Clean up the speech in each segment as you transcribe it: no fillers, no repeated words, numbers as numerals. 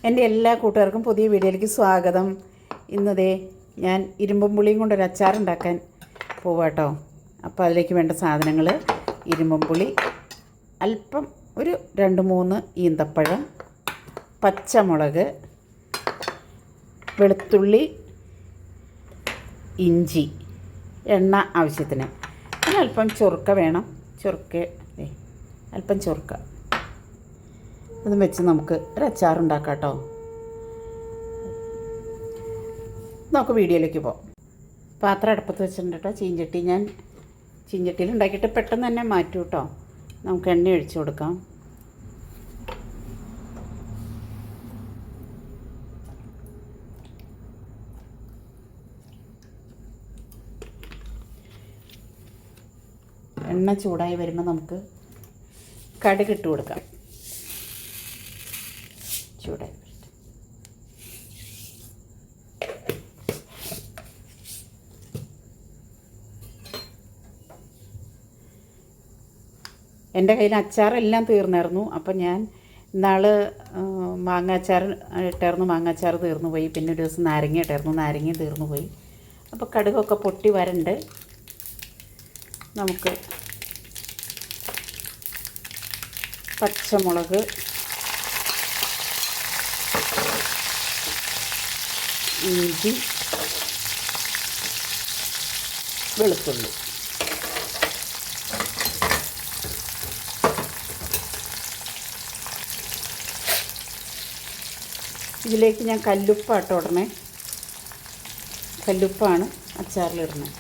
എൻ്റെ എല്ലാ കൂട്ടുകാർക്കും പുതിയ വീഡിയോയിലേക്ക് സ്വാഗതം. ഇന്നതേ ഞാൻ ഇരുമ്പും പുളിയും കൊണ്ടൊരു അച്ചാറുണ്ടാക്കാൻ പോവാട്ടോ. അപ്പോൾ അതിലേക്ക് വേണ്ട സാധനങ്ങൾ: ഇരുമ്പും പുളി, അല്പം ഒരു 2-3 ഈന്തപ്പഴം, പച്ചമുളക്, വെളുത്തുള്ളി, ഇഞ്ചി, എണ്ണ ആവശ്യത്തിന്, പിന്നെ അല്പം ചൊറുക്ക വേണം. അല്പം ചൊറുക്ക അതും വെച്ച് നമുക്ക് ഒരു അച്ചാറുണ്ടാക്കാം കേട്ടോ. നമുക്ക് വീഡിയോയിലേക്ക് പോകാം. പാത്രം അടുപ്പത്ത് വെച്ചിട്ടുണ്ട് കേട്ടോ. ചീഞ്ചട്ടിയിൽ ഉണ്ടാക്കിയിട്ട് പെട്ടെന്ന് തന്നെ മാറ്റും കേട്ടോ. നമുക്ക് എണ്ണ ഒഴിച്ചു കൊടുക്കാം. എണ്ണ ചൂടായി വരുമ്പോൾ നമുക്ക് കടുക് ഇട്ട് കൊടുക്കാം. ചൂടായി എൻ്റെ കയ്യിൽ അച്ചാറെല്ലാം തീർന്നായിരുന്നു. അപ്പം ഞാൻ ഇന്നാൾ മാങ്ങാച്ചാർ ഇട്ടായിരുന്നു. മാങ്ങാച്ചാർ തീർന്നു പോയി. പിന്നെ ഒരു ദിവസം നാരങ്ങ ഇട്ടായിരുന്നു. നാരങ്ങ തീർന്നു പോയി. അപ്പോൾ കടുകൊക്കെ പൊട്ടി വരണ്ട്. നമുക്ക് പച്ചമുളക്, ഇഞ്ചി, വെളുത്തുള്ളി, ഇതിലേക്ക് ഞാൻ കല്ലുപ്പാട്ടോ ഇടണേ. കല്ലുപ്പാണ് അച്ചാറിലിടുന്നത്.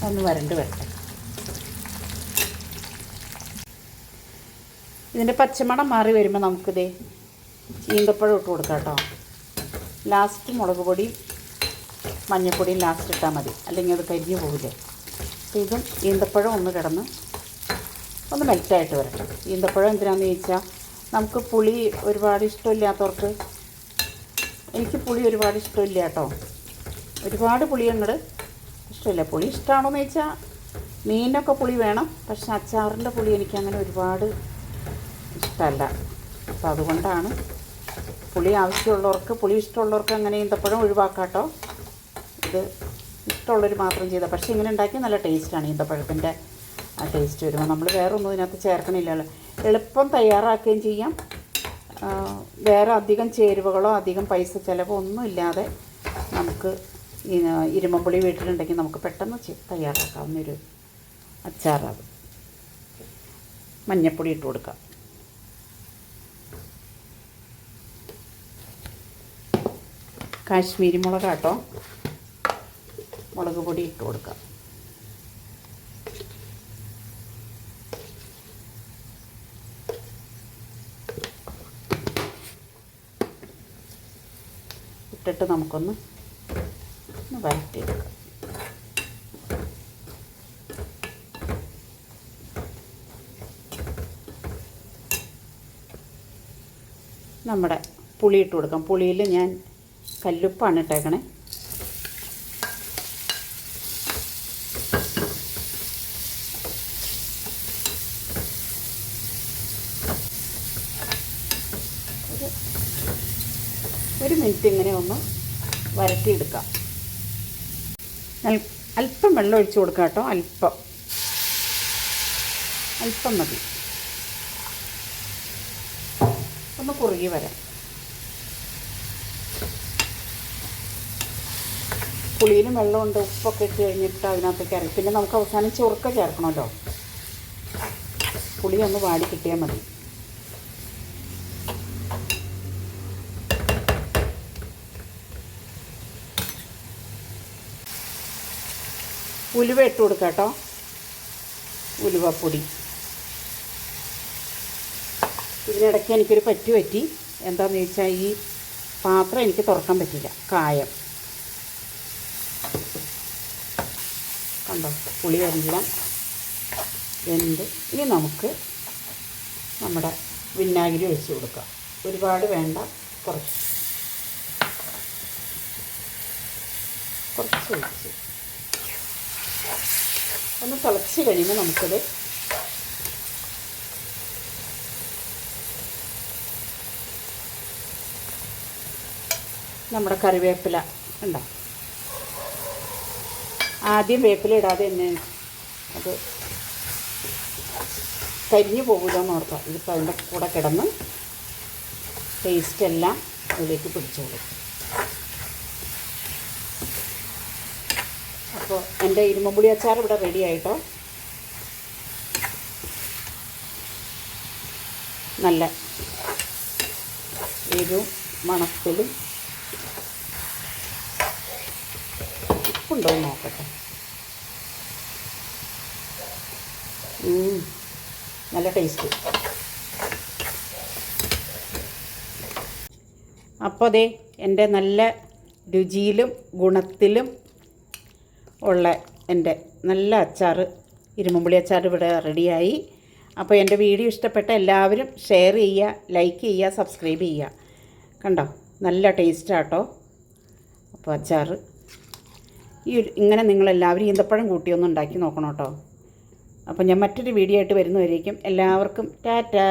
ഒന്ന് വരണ്ട് വരട്ടെ. ഇതിൻ്റെ പച്ചമണം മാറി വരുമ്പോൾ നമുക്കിതേ ഈന്തപ്പഴം ഇട്ട് കൊടുക്കാം കേട്ടോ. ലാസ്റ്റ് മുളക് പൊടി മഞ്ഞൾപ്പൊടിയും ലാസ്റ്റ് ഇട്ടാൽ മതി, അല്ലെങ്കിൽ അത് കരിഞ്ഞു പോകില്ലേ. അപ്പോൾ ഇതും ഈന്തപ്പഴം ഒന്ന് കിടന്ന് ഒന്ന് മെൽറ്റായിട്ട് വരട്ടെ. ഈന്തപ്പഴം എന്തിനാണെന്ന് ചോദിച്ചാൽ, നമുക്ക് പുളി ഒരുപാട് ഇഷ്ടമില്ലാത്തവർക്ക്, എനിക്ക് പുളി ഒരുപാട് ഇഷ്ടമില്ല കേട്ടോ. ഒരുപാട് പുളി അങ്ങോട്ട് ഇഷ്ടമില്ല. പുളി ഇഷ്ടമാണോയെന്ന് ചോദിച്ചാൽ മീനൊക്കെ പുളി വേണം. പക്ഷെ അച്ചാറിൻ്റെ പുളി എനിക്കങ്ങനെ ഒരുപാട് ഇഷ്ടമല്ല. അപ്പോൾ അതുകൊണ്ടാണ് പുളി ആവശ്യമുള്ളവർക്ക്, പുളി ഇഷ്ടമുള്ളവർക്ക് അങ്ങനെ ഈന്തപ്പഴം ഒഴിവാക്കാം കേട്ടോ. ഇത് ഇഷ്ടമുള്ളവർ മാത്രം ചെയ്താൽ. പക്ഷേ ഇങ്ങനെ ഉണ്ടാക്കി നല്ല ടേസ്റ്റാണ്. ഈന്തപ്പഴത്തിൻ്റെ ആ ടേസ്റ്റ് വരുമ്പോൾ നമ്മൾ വേറെ ഒന്നും ഇതിനകത്ത് ചേർക്കണില്ലല്ലോ. എളുപ്പം തയ്യാറാക്കുകയും ചെയ്യാം. വേറെ അധികം ചേരുവകളോ അധികം പൈസ ചിലവോ ഒന്നും ഇല്ലാതെ നമുക്ക് ഇരുമ്പുളി വീട്ടിലുണ്ടെങ്കിൽ നമുക്ക് പെട്ടെന്ന് തയ്യാറാക്കാവുന്നൊരു അച്ചാറാണ്. മഞ്ഞൾപ്പൊടി ഇട്ട് കൊടുക്കാം. കാശ്മീരി മുളകാട്ടോ. മുളക് പൊടി ഇട്ട് കൊടുക്കാം. ഇട്ടിട്ട് നമുക്കൊന്ന് വരട്ടിയെടുക്കാം. നമ്മുടെ പുളി ഇട്ട് കൊടുക്കാം. പുളിയിൽ ഞാൻ കല്ലുപ്പാണ് ഇട്ടേക്കണേ. ഒരു മിനിറ്റ് ഇങ്ങനെ ഒന്ന് വരട്ടിയെടുക്കാം. അല്പം വെള്ളം ഒഴിച്ച് കൊടുക്കാം കേട്ടോ. അല്പം മതി. ഒന്ന് കുറുകി വരാം. പുളിയിലും വെള്ളമുണ്ട്. ഉപ്പൊക്കെ ഇട്ട് കഴിഞ്ഞിട്ട് അതിനകത്തേക്ക് ഇറങ്ങി. പിന്നെ നമുക്ക് അവസാനം ചൊറുക്ക ചേർക്കണമല്ലോ. പുളി ഒന്ന് വാടി കിട്ടിയാൽ മതി. ഉലുവ ഇട്ട് കൊടുക്കാം കേട്ടോ. ഉലുവപ്പൊടി. ഇതിനിടയ്ക്ക് എനിക്കൊരു പറ്റി. എന്താണെന്ന് ചോദിച്ചാൽ, ഈ പാത്രം എനിക്ക് തുറക്കാൻ പറ്റില്ല. കായം കണ്ടോ, പുളിയെല്ലാം വെന്ത്. ഇനി നമുക്ക് നമ്മുടെ വിനാഗിരി ഒഴിച്ച് കൊടുക്കാം. ഒരുപാട് വേണ്ട, കുറച്ച് ഒഴിച്ച് ഒന്ന് തിളച്ച് കഴിയുമ്പോൾ നമുക്കത് നമ്മുടെ കറിവേപ്പില ഉണ്ടോ. ആദ്യം വേപ്പില ഇടാതെ തന്നെ അത് കരിഞ്ഞു പോകില്ലെന്ന് ഓർക്കാം. ഇതിപ്പോൾ അതിൻ്റെ കൂടെ കിടന്ന് ടേസ്റ്റെല്ലാം അതിലേക്ക് പിടിച്ചോളും. അപ്പോൾ എൻ്റെ ഇരുമ്പുളി അച്ചാർ ഇവിടെ റെഡി ആയിട്ടോ. നല്ല എരിവും മണത്തിലും ഉപ്പുണ്ടോ എന്ന് നോക്കട്ടെ. നല്ല ടേസ്റ്റ്. അപ്പോൾ ദേ എൻ്റെ നല്ല രുചിയിലും ഗുണത്തിലും ഉള്ള എൻ്റെ നല്ല അച്ചാർ, ഇരുമ്പുളി അച്ചാർ ഇവിടെ റെഡിയായി. അപ്പോൾ എൻ്റെ വീഡിയോ ഇഷ്ടപ്പെട്ട എല്ലാവരും ഷെയർ ചെയ്യുക, ലൈക്ക് ചെയ്യുക, സബ്സ്ക്രൈബ് ചെയ്യുക. കണ്ടോ, നല്ല ടേസ്റ്റാട്ടോ. അപ്പോൾ അച്ചാർ ഇങ്ങനെ നിങ്ങളെല്ലാവരും ഈന്തപ്പഴം കൂട്ടിയൊന്നും ഉണ്ടാക്കി നോക്കണം കേട്ടോ. അപ്പോൾ ഞാൻ മറ്റൊരു വീഡിയോ ആയിട്ട് വരുന്നവരേക്കും എല്ലാവർക്കും ടാറ്റാ.